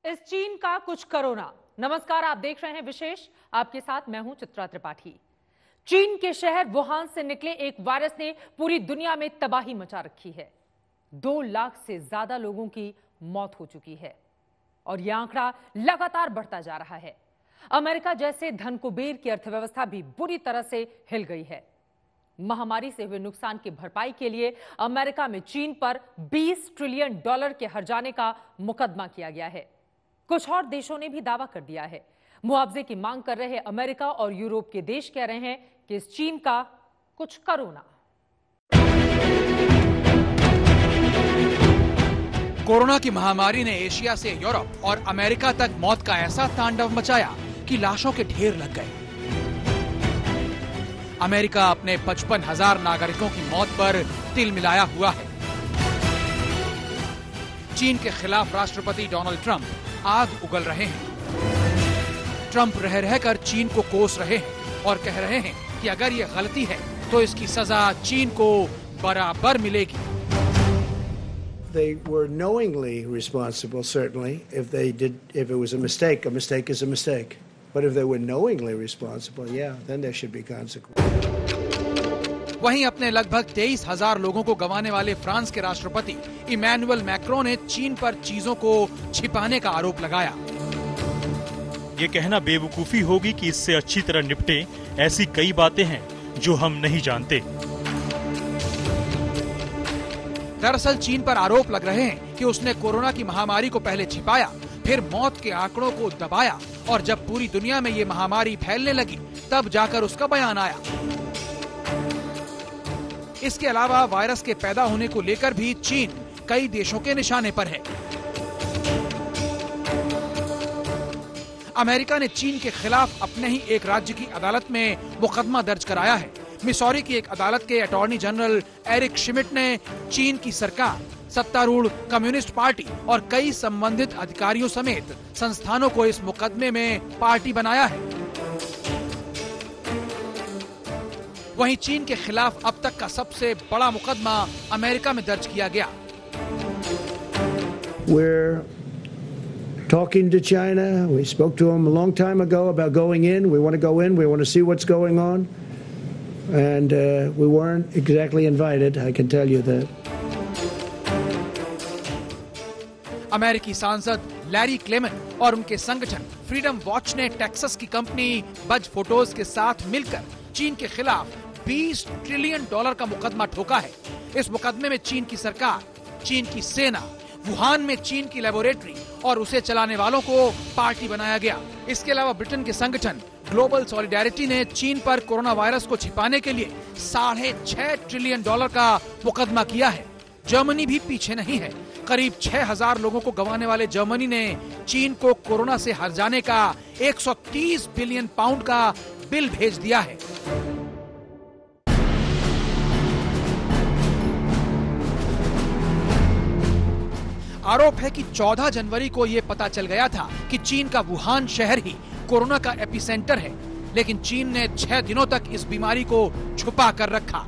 इस चीन का कुछ कोरोना। नमस्कार, आप देख रहे हैं विशेष। आपके साथ मैं हूं चित्रा त्रिपाठी। चीन के शहर वुहान से निकले एक वायरस ने पूरी दुनिया में तबाही मचा रखी है। 2 लाख से ज्यादा लोगों की मौत हो चुकी है और यह आंकड़ा लगातार बढ़ता जा रहा है। अमेरिका जैसे धन कुबेर की अर्थव्यवस्था भी बुरी तरह से हिल गई है। महामारी से हुए नुकसान की भरपाई के लिए अमेरिका में चीन पर $20 ट्रिलियन के हर्जाने का मुकदमा किया गया है। कुछ और देशों ने भी दावा कर दिया है। मुआवजे की मांग कर रहे अमेरिका और यूरोप के देश कह रहे हैं कि इस चीन का कुछ कोरोना। कोरोना की महामारी ने एशिया से यूरोप और अमेरिका तक मौत का ऐसा तांडव मचाया कि लाशों के ढेर लग गए। अमेरिका अपने 55,000 नागरिकों की मौत पर तिल मिलाया हुआ है। चीन के खिलाफ राष्ट्रपति डोनाल्ड ट्रंप आग उगल रहे हैं। ट्रंप रह रहकर चीन को कोस रहे हैं और कह रहे हैं कि अगर ये गलती है तो इसकी सजा चीन को बराबर मिलेगी। They were knowingly responsible, certainly. If it was a mistake is a mistake. But if they were knowingly responsible, yeah, then there should be consequences. वहीं अपने लगभग 23,000 लोगों को गंवाने वाले फ्रांस के राष्ट्रपति इमैनुअल मैक्रों ने चीन पर चीजों को छिपाने का आरोप लगाया। ये कहना बेवकूफी होगी कि इससे अच्छी तरह निपटे। ऐसी कई बातें हैं जो हम नहीं जानते। दरअसल चीन पर आरोप लग रहे हैं कि उसने कोरोना की महामारी को पहले छिपाया, फिर मौत के आंकड़ों को दबाया और जब पूरी दुनिया में ये महामारी फैलने लगी तब जाकर उसका बयान आया। इसके अलावा वायरस के पैदा होने को लेकर भी चीन कई देशों के निशाने पर है। अमेरिका ने चीन के खिलाफ अपने ही एक राज्य की अदालत में मुकदमा दर्ज कराया है। मिसौरी की एक अदालत के अटॉर्नी जनरल एरिक श्मिट ने चीन की सरकार, सत्तारूढ़ कम्युनिस्ट पार्टी और कई संबंधित अधिकारियों समेत संस्थानों को इस मुकदमे में पार्टी बनाया है। वहीं चीन के खिलाफ अब तक का सबसे बड़ा मुकदमा अमेरिका में दर्ज किया गया। We're talking to China. We spoke to them a long time ago about going in. We want to go in. We want to see what's going on. And we weren't exactly invited, I can tell you that. अमेरिकी सांसद Larry क्लेमन और उनके संगठन freedom watch ने Texas की company बज photos के साथ मिलकर चीन के खिलाफ $20 ट्रिलियन का मुकदमा ठोका है। इस मुकदमे में चीन की सरकार, चीन की सेना, वुहान में चीन की लेबोरेटरी और उसे चलाने वालों को पार्टी बनाया गया। इसके अलावा ब्रिटेन के संगठन ग्लोबल सॉलिडेरिटी ने चीन पर कोरोना वायरस को छिपाने के लिए $6.5 ट्रिलियन का मुकदमा किया है। जर्मनी भी पीछे नहीं है। करीब 6,000 लोगों को गंवाने वाले जर्मनी ने चीन को कोरोना से हर्जाने का 130 बिलियन पाउंड का बिल भेज दिया है। आरोप है कि 14 जनवरी को यह पता चल गया था कि चीन का वुहान शहर ही कोरोना का एपिसेंटर है, लेकिन चीन ने 6 दिनों तक इस बीमारी को छुपा कर रखा।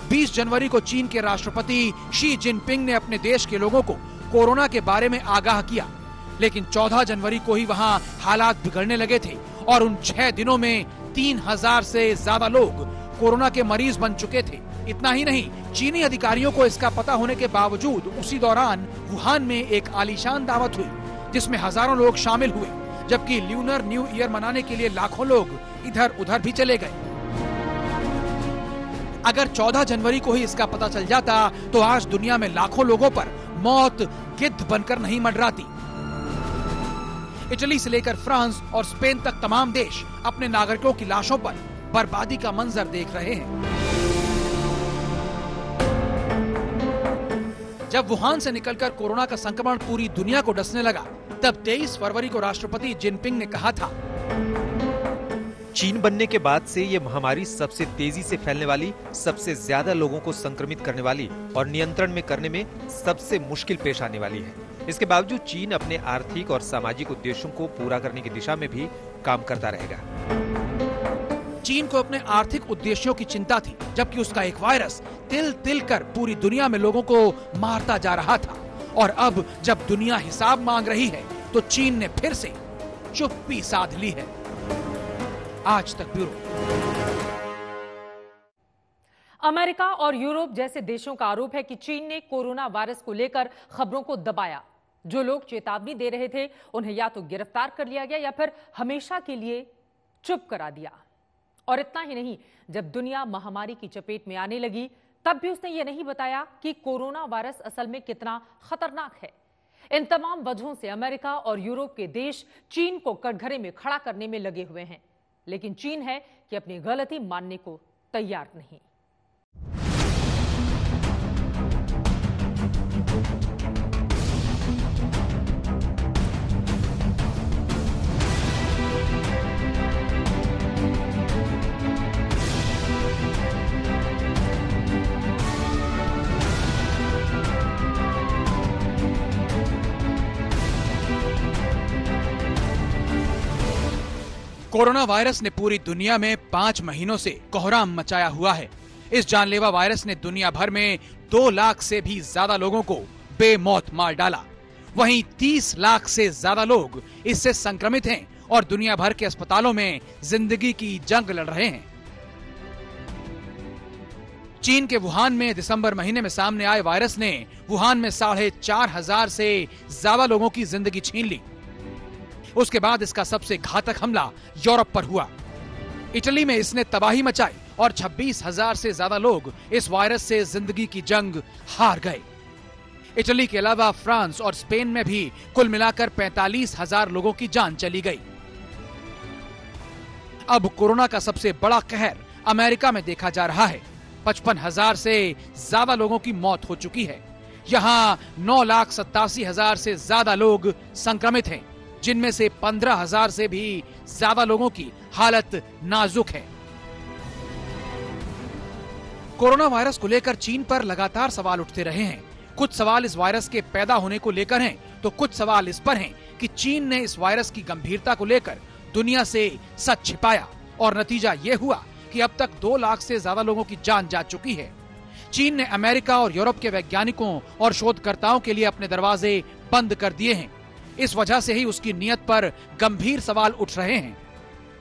20 जनवरी को चीन के राष्ट्रपति शी जिनपिंग ने अपने देश के लोगों को कोरोना के बारे में आगाह किया, लेकिन 14 जनवरी को ही वहां हालात बिगड़ने लगे थे और उन 6 दिनों में 3,000 से ज्यादा लोग कोरोना के मरीज बन चुके थे। इतना ही नहीं, चीनी अधिकारियों को इसका पता होने के बावजूद उसी दौरान वुहान में एक आलीशान दावत हुई जिसमें हजारों लोग शामिल हुए, जबकि ल्यूनर न्यू ईयर मनाने के लिए लाखों लोग इधर उधर भी चले गए। अगर 14 जनवरी को ही इसका पता चल जाता तो आज दुनिया में लाखों लोगों पर मौत गिद्ध बनकर नहीं मंडराती। इटली से लेकर फ्रांस और स्पेन तक तमाम देश अपने नागरिकों की लाशों पर बर्बादी का मंजर देख रहे हैं। जब वुहान से निकलकर कोरोना का संक्रमण पूरी दुनिया को डसने लगा, तब 23 फरवरी को राष्ट्रपति जिनपिंग ने कहा था, चीन बनने के बाद से ये महामारी सबसे तेजी से फैलने वाली, सबसे ज्यादा लोगों को संक्रमित करने वाली और नियंत्रण में करने में सबसे मुश्किल पेश आने वाली है। इसके बावजूद चीन अपने आर्थिक और सामाजिक उद्देश्यों को पूरा करने की दिशा में भी काम करता रहेगा। चीन को अपने आर्थिक उद्देश्यों की चिंता थी, जबकि उसका एक वायरस तिल तिल कर पूरी दुनिया में लोगों को मारता जा रहा था। और अब जब दुनिया हिसाब मांग रही है तो चीन ने फिर से चुप्पी साध ली है। आज तक ब्यूरो। अमेरिका और यूरोप जैसे देशों का आरोप है कि चीन ने कोरोना वायरस को लेकर खबरों को दबाया। जो लोग चेतावनी दे रहे थे उन्हें या तो गिरफ्तार कर लिया गया या फिर हमेशा के लिए चुप करा दिया। और इतना ही नहीं, जब दुनिया महामारी की चपेट में आने लगी तब भी उसने ये नहीं बताया कि कोरोना वायरस असल में कितना खतरनाक है। इन तमाम वजहों से अमेरिका और यूरोप के देश चीन को कटघरे में खड़ा करने में लगे हुए हैं, लेकिन चीन है कि अपनी गलती मानने को तैयार नहीं। कोरोना वायरस ने पूरी दुनिया में 5 महीनों से कोहराम मचाया हुआ है। इस जानलेवा वायरस ने दुनिया भर में 2 लाख से भी ज्यादा लोगों को बेमौत मार डाला। वहीं 30 लाख से ज्यादा लोग इससे संक्रमित हैं और दुनिया भर के अस्पतालों में जिंदगी की जंग लड़ रहे हैं। चीन के वुहान में दिसंबर महीने में सामने आए वायरस ने वुहान में 4,500 से ज्यादा लोगों की जिंदगी छीन ली। उसके बाद इसका सबसे घातक हमला यूरोप पर हुआ। इटली में इसने तबाही मचाई और 26,000 से ज्यादा लोग इस वायरस से जिंदगी की जंग हार गए। इटली के अलावा फ्रांस और स्पेन में भी कुल मिलाकर 45,000 लोगों की जान चली गई। अब कोरोना का सबसे बड़ा कहर अमेरिका में देखा जा रहा है। 55,000 से ज्यादा लोगों की मौत हो चुकी है। यहाँ 9,87,000 से ज्यादा लोग संक्रमित हैं, जिनमें से 15,000 से भी ज्यादा लोगों की हालत नाजुक है। कोरोना वायरस को लेकर चीन पर लगातार सवाल उठते रहे हैं। कुछ सवाल इस वायरस के पैदा होने को लेकर हैं, तो कुछ सवाल इस पर हैं कि चीन ने इस वायरस की गंभीरता को लेकर दुनिया से सच छिपाया और नतीजा ये हुआ कि अब तक 2 लाख से ज्यादा लोगों की जान जा चुकी है। चीन ने अमेरिका और यूरोप के वैज्ञानिकों और शोधकर्ताओं के लिए अपने दरवाजे बंद कर दिए हैं। इस वजह से ही उसकी नीयत पर गंभीर सवाल उठ रहे हैं।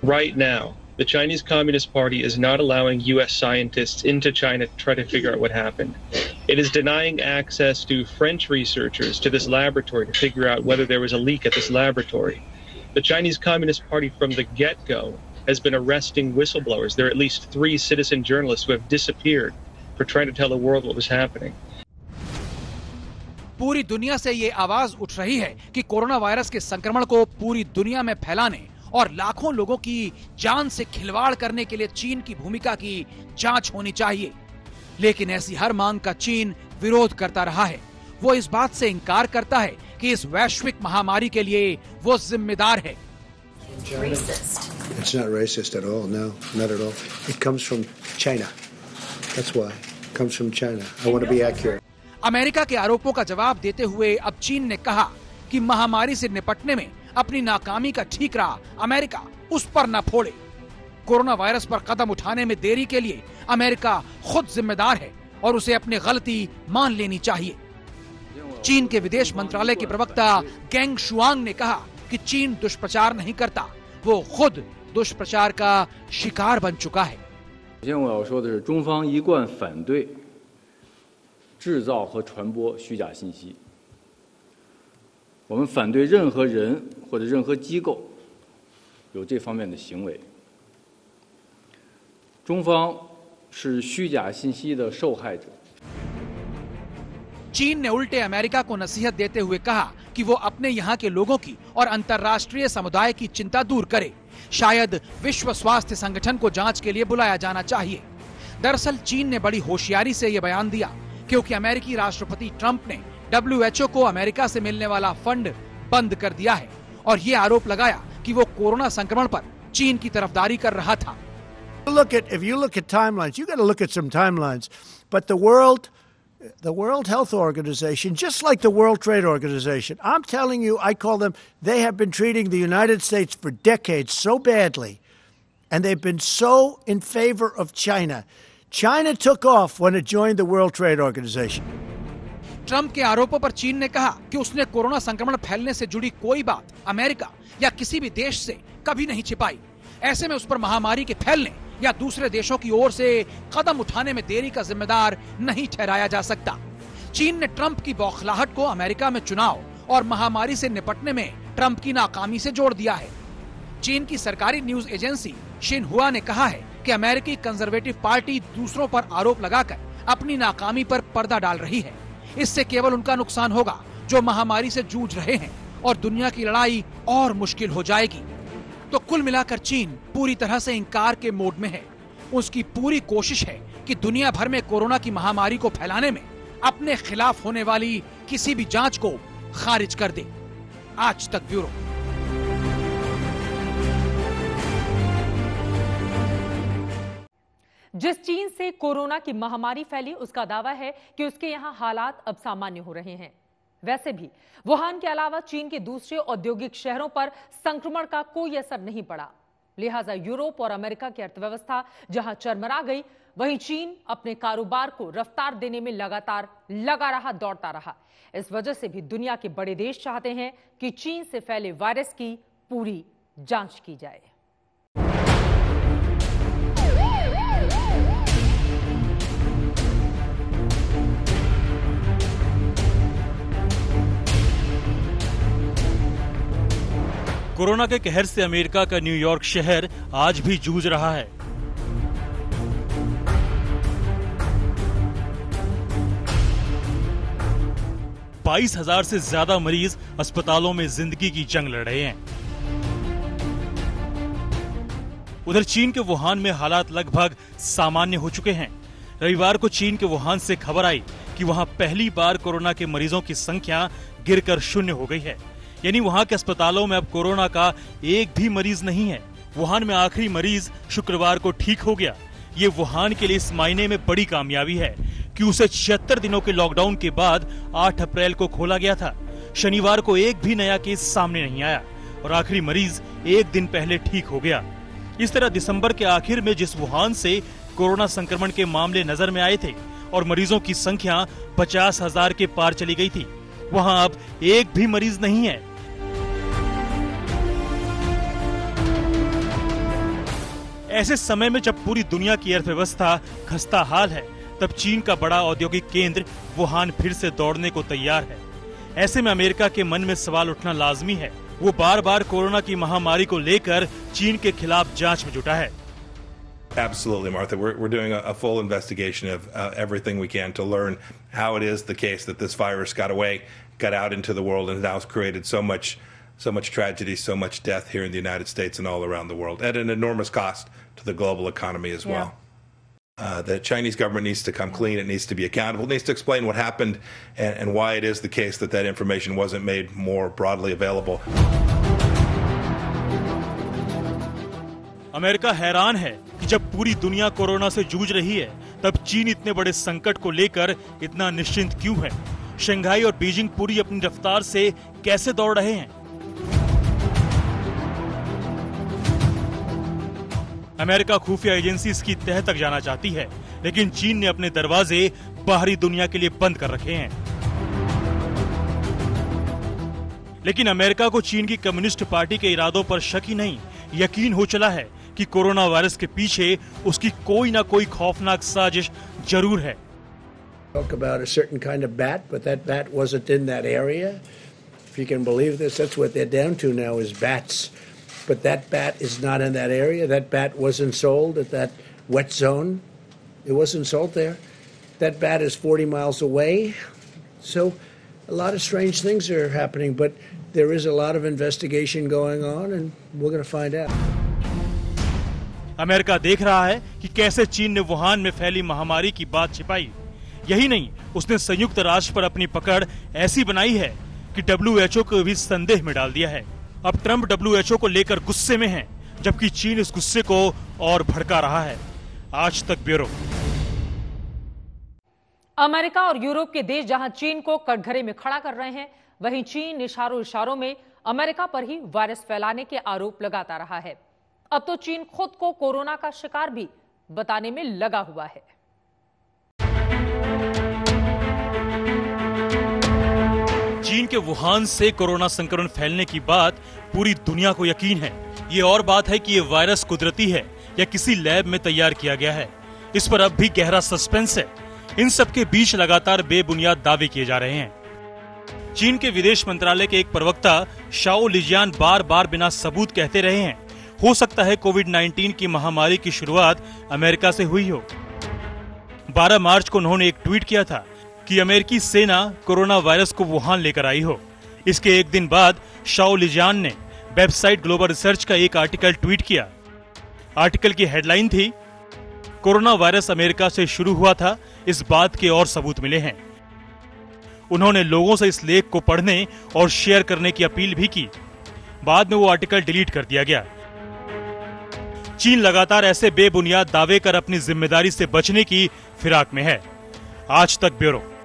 Right now, the Chinese Communist Party is not allowing U.S. scientists into China to try to figure out what happened. It is denying access to French researchers to this laboratory to figure out whether there was a leak at this laboratory. The Chinese Communist Party from the get-go has been arresting whistleblowers. There are at least 3 citizen journalists who have disappeared for trying to tell the world what was happening. पूरी दुनिया से ये आवाज उठ रही है कि corona virus के संक्रमण को पूरी दुनिया में फैलाने और लाखों लोगों की जान से खिलवाड़ करने के लिए चीन की भूमिका की जांच होनी चाहिए। लेकिन ऐसी हर मांग का चीन विरोध करता रहा है। वो इस बात से इनकार करता है कि इस वैश्विक महामारी के लिए वो जिम्मेदार है। It's not racist at all. No, not at all. It comes from China. That's why. It comes from China. I want to be accurate. America के आरोपों का जवाब देते हुए अब चीन ने कहा कि महामारी से निपटने में अपनी नाकामी का ठीकरा अमेरिका उस पर न फोड़े। कोरोना वायरस पर कदम उठाने में देरी के लिए अमेरिका खुद जिम्मेदार है और उसे अपनी गलती मान लेनी चाहिए। चीन के विदेश मंत्रालय के प्रवक्ता गेंग शुआंग ने कहा कि चीन दुष्प्रचार नहीं करता, वो खुद दुष्प्रचार का शिकार बन चुका है। 制造和传播虚假信息。我们反对任何人或者任何机构有这方面的行为。中方是虚假信息的受害者。 चीन ने उल्टे अमेरिका को नसीहत देते हुए कहा कि वो अपने यहाँ के लोगों की और अंतर्राष्ट्रीय समुदाय की चिंता दूर करे। शायद विश्व स्वास्थ्य संगठन को जांच के लिए बुलाया जाना चाहिए। दरअसल चीन ने बड़ी होशियारी से ये बयान दिया क्योंकि अमेरिकी राष्ट्रपति ट्रंप ने WHO को अमेरिका से मिलने वाला फंड बंद कर दिया है और ये आरोप लगाया कि वो कोरोना संक्रमण पर चीन की तरफदारी कर रहा था। If you look at timelines, you got to look at some timelines. But the World Health Organization, just like the World Trade Organization, I'm telling you, I call them, they have been treating the United States for decades so badly, and they've been so in favor of China. China took off when it joined the World Trade Organization. Trump के आरोपों पर चीन ने कहा कि उसने corona संक्रमण फैलने से जुड़ी कोई बात अमेरिका या किसी भी देश से कभी नहीं छिपाई। ऐसे में उस पर महामारी के फैलने या दूसरे देशों की ओर से कदम उठाने में देरी का जिम्मेदार नहीं ठहराया जा सकता। चीन ने ट्रंप की बौखलाहट को अमेरिका में चुनाव और महामारी से निपटने में ट्रंप की नाकामी से जोड़ दिया है। चीन की सरकारी न्यूज एजेंसी शिनहुआ ने कहा है कि अमेरिकी कंजर्वेटिव पार्टी दूसरों पर आरोप लगाकर अपनी नाकामी पर पर्दा डाल रही है। इससे केवल उनका नुकसान होगा जो महामारी से जूझ रहे हैं और दुनिया की लड़ाई और मुश्किल हो जाएगी। तो कुल मिलाकर चीन पूरी तरह से इंकार के मोड में है। उसकी पूरी कोशिश है कि दुनिया भर में कोरोना की महामारी को फैलाने में अपने खिलाफ होने वाली किसी भी जांच को खारिज कर दे। आज तक ब्यूरो। जिस चीन से कोरोना की महामारी फैली उसका दावा है कि उसके यहां हालात अब सामान्य हो रहे हैं। वैसे भी वुहान के अलावा चीन के दूसरे औद्योगिक शहरों पर संक्रमण का कोई असर नहीं पड़ा। लिहाजा यूरोप और अमेरिका की अर्थव्यवस्था जहां चरमरा गई, वहीं चीन अपने कारोबार को रफ्तार देने में लगातार लगा रहा, दौड़ता रहा। इस वजह से भी दुनिया के बड़े देश चाहते हैं कि चीन से फैले वायरस की पूरी जांच की जाए। कोरोना के कहर से अमेरिका का न्यूयॉर्क शहर आज भी जूझ रहा है। बाईस 22,000 से ज्यादा मरीज अस्पतालों में जिंदगी की जंग लड़ रहे हैं। उधर चीन के वुहान में हालात लगभग सामान्य हो चुके हैं। रविवार को चीन के वुहान से खबर आई कि वहां पहली बार कोरोना के मरीजों की संख्या गिरकर 0 हो गई है। यानी वहां के अस्पतालों में अब कोरोना का एक भी मरीज नहीं है। वुहान में आखिरी मरीज शुक्रवार को ठीक हो गया। ये वुहान के लिए इस महीने में बड़ी कामयाबी है कि उसे 76 दिनों के लॉकडाउन के बाद 8 अप्रैल को खोला गया था। शनिवार को एक भी नया केस सामने नहीं आया और आखिरी मरीज एक दिन पहले ठीक हो गया। इस तरह दिसंबर के आखिर में जिस वुहान से कोरोना संक्रमण के मामले नजर में आए थे और मरीजों की संख्या 50,000 के पार चली गई थी, वहां अब एक भी मरीज नहीं है। ऐसे समय में जब पूरी दुनिया की अर्थव्यवस्था खस्ता हाल है, तब चीन का बड़ा औद्योगिक केंद्र वुहान फिर से दौड़ने को तैयार है। ऐसे में अमेरिका के मन में सवाल उठना लाजमी है। वो बार बार कोरोना की महामारी को लेकर चीन के खिलाफ जांच में जुटा है। Absolutely, Martha. We're doing a full investigation of everything we can to learn how it is the case that this virus got out into the world, and now has created so much tragedy, so much death here in the United States and all around the world, at an enormous cost to the global economy as well. The Chinese government needs to come clean. It needs to be accountable. It needs to explain what happened and why it is the case that information wasn't made more broadly available. America हैरान है कि जब पूरी दुनिया corona से जूझ रही है, तब चीन इतने बड़े संकट को लेकर इतना निश्चिंत क्यों है? शंघाई और बीजिंग पूरी अपनी रफ्तार से कैसे दौड़ रहे हैं? अमेरिका खुफिया एजेंसी इसकी तह तक जाना चाहती है, लेकिन चीन ने अपने दरवाजे बाहरी दुनिया के लिए बंद कर रखे हैं। लेकिन अमेरिका को चीन की कम्युनिस्ट पार्टी के इरादों पर शक ही नहीं, यकीन हो चला है कि कोरोना वायरस के पीछे उसकी कोई ना कोई खौफनाक साजिश जरूर है। Talk about a certain kind of bat, but that bat wasn't in that area. If you can believe this, that's what they're down to now is bats. But that bat is not in that area. That bat wasn't sold at that wet zone. It wasn't sold there. That bat is 40 miles away. So a lot of strange things are happening, but there is a lot of investigation going on, and we're going to find out. America देख रहा है कि कैसे चीन ने Wuhan में फैली महामारी की बात छिपाई। यही नहीं, उसने संयुक्त राष्ट्र पर अपनी पकड़ ऐसी बनाई है कि WHO को भी संदेह में डाल दिया है। अब ट्रंप WHO को लेकर गुस्से में है, जबकि चीन इस गुस्से को और भड़का रहा है। आज तक ब्यूरो। अमेरिका और यूरोप के देश जहां चीन को कटघरे में खड़ा कर रहे हैं, वहीं चीन इशारों में अमेरिका पर ही वायरस फैलाने के आरोप लगाता रहा है। अब तो चीन खुद को कोरोना का शिकार भी बताने में लगा हुआ है। के वुहान से कोरोना संक्रमण फैलने की बात पूरी दुनिया को यकीन है। ये और बात है कि ये वायरस कुदरती है या किसी लैब में तैयार किया गया है, इस पर अब भी गहरा सस्पेंस है। इन सब के बीच लगातार बेबुनियाद दावे किए जा रहे हैं। चीन के विदेश मंत्रालय के एक प्रवक्ता शाओ लिजियान बार बार बिना सबूत कहते रहे हैं, हो सकता है कोविड-19 की महामारी की शुरुआत अमेरिका से हुई हो। 12 मार्च को उन्होंने एक ट्वीट किया था कि अमेरिकी सेना कोरोना वायरस को वुहान लेकर आई हो। इसके एक दिन बाद शाओ लिजियान ने वेबसाइट ग्लोबल रिसर्च का एक आर्टिकल ट्वीट किया। आर्टिकल की हेडलाइन थी, कोरोना वायरस अमेरिका से शुरू हुआ था, इस बात के और सबूत मिले हैं। उन्होंने लोगों से इस लेख को पढ़ने और शेयर करने की अपील भी की। बाद में वो आर्टिकल डिलीट कर दिया गया। चीन लगातार ऐसे बेबुनियाद दावे कर अपनी जिम्मेदारी से बचने की फिराक में है। आज तक ब्यूरो।